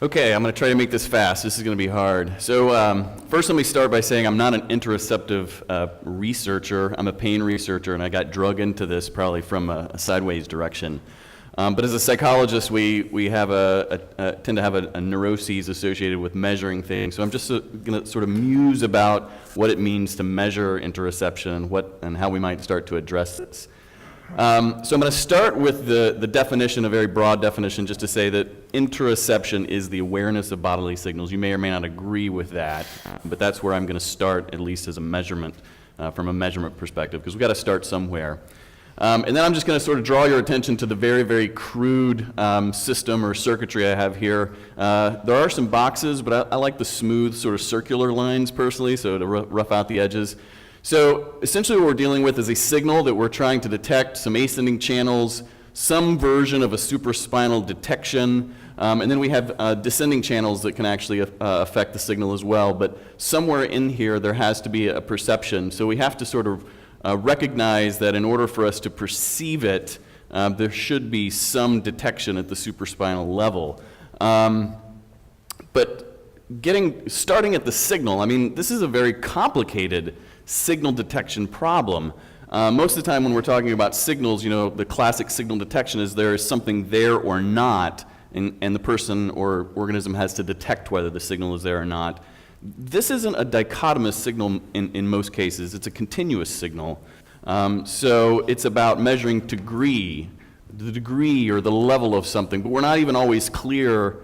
Okay, I'm going to try to make this fast. This is going to be hard. So first let me start by saying I'm not an interoceptive researcher. I'm a pain researcher, and I got drug into this probably from a sideways direction. But as a psychologist, we tend to have a neuroses associated with measuring things. So I'm just going to sort of muse about what it means to measure interoception and how we might start to address this. So I'm going to start with the definition, a very broad definition, just to say that interoception is the awareness of bodily signals. You may or may not agree with that, but that's where I'm going to start, at least as a measurement, from a measurement perspective, because we've got to start somewhere. And then I'm just going to sort of draw your attention to the very, very crude system or circuitry I have here. There are some boxes, but I like the smooth sort of circular lines personally, so to rough out the edges. So essentially what we're dealing with is a signal that we're trying to detect, some ascending channels, some version of a supraspinal detection, and then we have descending channels that can actually affect the signal as well. But somewhere in here there has to be a perception. So we have to sort of recognize that in order for us to perceive it, there should be some detection at the supraspinal level. But starting at the signal, I mean, this is a very complicated signal detection problem. Most of the time when we're talking about signals, you know, the classic signal detection is there is something there or not, and the person or organism has to detect whether the signal is there or not. This isn't a dichotomous signal in most cases. It's a continuous signal. So it's about measuring the degree or the level of something, but we're not even always clear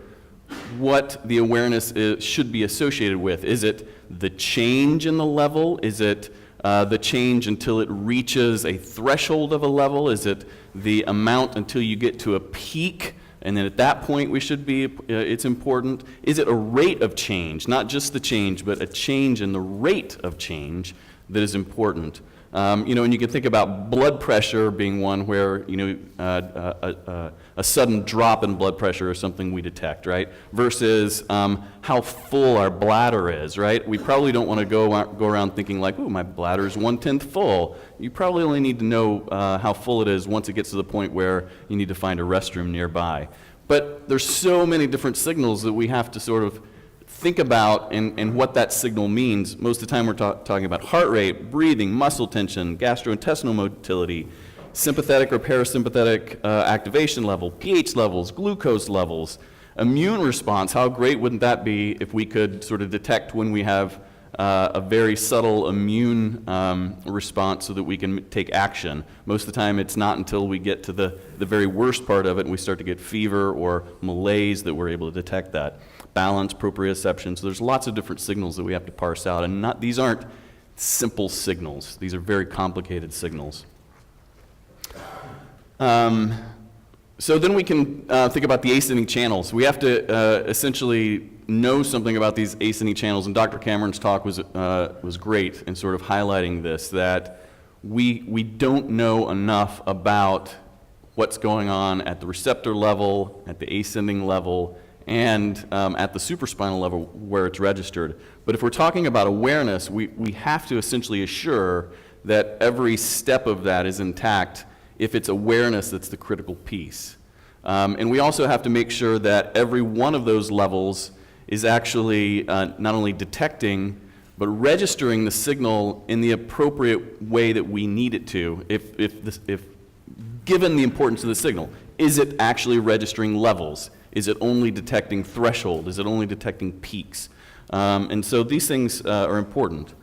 what the awareness should be associated with. Is it the change in the level? Is it the change until it reaches a threshold of a level? Is it the amount until you get to a peak? And then at that point it's important. Is it a rate of change? Not just the change, but a change in the rate of change that is important. You know, and you can think about blood pressure being one where, you know, a sudden drop in blood pressure is something we detect, right? Versus how full our bladder is, right? We probably don't want to go around thinking like, ooh, my bladder is 1/10 full. You probably only need to know how full it is once it gets to the point where you need to find a restroom nearby. But there's so many different signals that we have to sort of think about and what that signal means. Most of the time we're talking about heart rate, breathing, muscle tension, gastrointestinal motility, sympathetic or parasympathetic activation level, pH levels, glucose levels, immune response. How great wouldn't that be if we could sort of detect when we have a very subtle immune response so that we can take action. Most of the time it's not until we get to the very worst part of it and we start to get fever or malaise that we're able to detect that. Balance, proprioception. So there's lots of different signals that we have to parse out, and these aren't simple signals. These are very complicated signals. So then we can think about the ascending channels. We have to essentially know something about these ascending channels, and Dr. Cameron's talk was great in sort of highlighting this, that we don't know enough about what's going on at the receptor level, at the ascending level, and at the supraspinal level where it's registered. But if we're talking about awareness, we have to essentially assure that every step of that is intact if it's awareness that's the critical piece. And we also have to make sure that every one of those levels is actually not only detecting, but registering the signal in the appropriate way that we need it to, if given the importance of the signal. Is it actually registering levels? Is it only detecting threshold? Is it only detecting peaks? And so these things are important.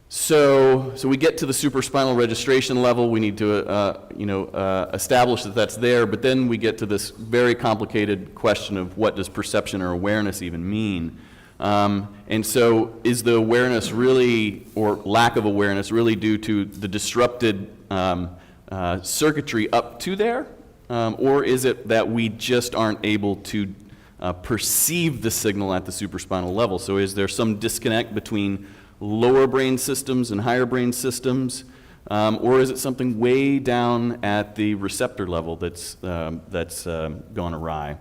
So we get to the supraspinal registration level. We need to establish that that's there, but then we get to this very complicated question of what does perception or awareness even mean? And so is the awareness really, or lack of awareness, really due to the disrupted circuitry up to there? Or is it that we just aren't able to perceive the signal at the supraspinal level? So is there some disconnect between lower brain systems and higher brain systems? Or is it something way down at the receptor level that's gone awry?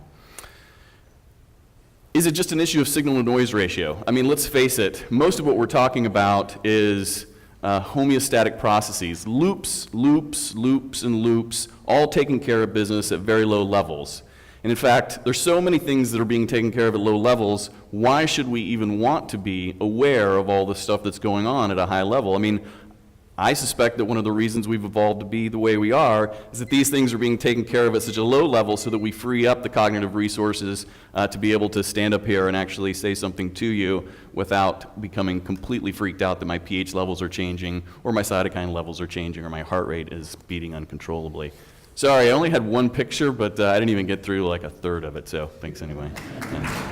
Is it just an issue of signal to noise ratio? I mean, let's face it, most of what we're talking about is homeostatic processes, loops, and loops, all taking care of business at very low levels. And in fact, there's so many things that are being taken care of at low levels, why should we even want to be aware of all the stuff that's going on at a high level? I mean, I suspect that one of the reasons we've evolved to be the way we are is that these things are being taken care of at such a low level so that we free up the cognitive resources to be able to stand up here and actually say something to you without becoming completely freaked out that my pH levels are changing or my cytokine levels are changing or my heart rate is beating uncontrollably. Sorry, I only had one picture, but I didn't even get through like a third of it, so thanks anyway. Yeah.